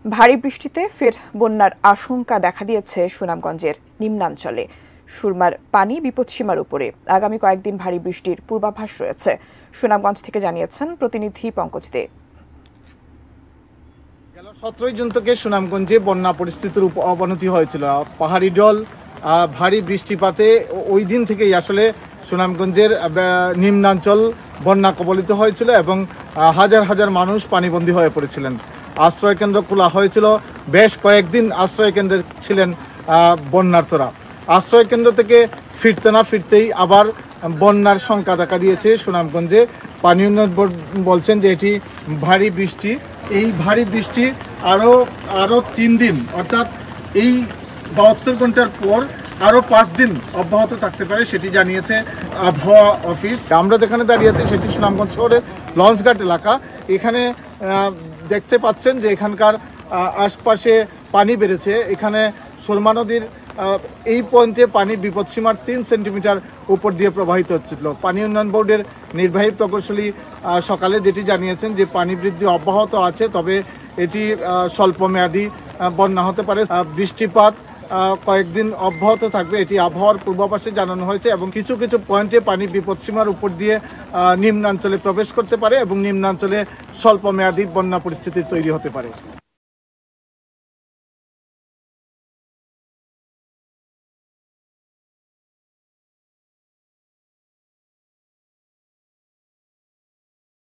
ভারী বৃষ্টিতে ফের বন্যার আশঙ্কা দেখা দিয়েছে সুনামগঞ্জের নিম্নাঞ্চলে। সুরমার পানি বিপদসীমার উপরে। আগামী কয়েকদিন ভারী বৃষ্টির পূর্বাভাস রয়েছে। সুনামগঞ্জ থেকে জানিয়েছেন প্রতিনিধি পঙ্কজ দে। গেল 17 জুন থেকে সুনামগঞ্জে বন্যা পরিস্থিতির অবনতি হয়েছিল। পাহাড়ি জল, ভারী বৃষ্টিপাতে ওই দিন থেকেই আসলে সুনামগঞ্জের নিম্নাঞ্চল বন্যা কবলিত হয়েছিল এবং হাজার হাজার মানুষ পানিবন্দী হয়ে পড়েছিলেন। আশ্রয়কেন্দ্র খোলা হয়েছিল, বেশ কয়েকদিন আশ্রয়কেন্দ্রে ছিলেন বন্যার্তরা। আশ্রয়কেন্দ্র থেকে ফিরতে না ফিরতেই আবার বন্যার শঙ্কা দেখা দিয়েছে সুনামগঞ্জে। পানি উন্নয়ন বোর্ড বলছেন যে এটি ভারী বৃষ্টি, এই ভারী বৃষ্টি আরও 3 দিন অর্থাৎ এই 72 ঘন্টার পর আরও 5 দিন অব্যাহত থাকতে পারে, সেটি জানিয়েছে আবহাওয়া অফিস। আমরা যেখানে দাঁড়িয়ে আছি সেটি সুনামগঞ্জ শহরের লঞ্চঘাট এলাকা। এখানে দেখতে পাচ্ছেন যে এখানকার আশপাশে পানি বেড়েছে। এখানে সুরমা নদীর এই পয়েন্টে পানি বিপদসীমার 3 সেন্টিমিটার উপর দিয়ে প্রবাহিত হচ্ছিল। পানি উন্নয়ন বোর্ডের নির্বাহী প্রকৌশলী সকালে যেটি জানিয়েছেন যে পানি বৃদ্ধি অব্যাহত আছে, তবে এটি স্বল্পমেয়াদী বন্যা হতে পারে। বৃষ্টিপাত কয়েকদিন অব্যাহত থাকবে, এটি আবহাওয়ার পূর্বাভাসে জানানো হয়েছে এবং কিছু কিছু পয়েন্টে পানি বিপদসীমার উপর দিয়ে নিম্নাঞ্চলে প্রবেশ করতে পারে এবং নিম্নাঞ্চলে স্বল্পমেয়াদী বন্যা পরিস্থিতি তৈরি হতে পারে।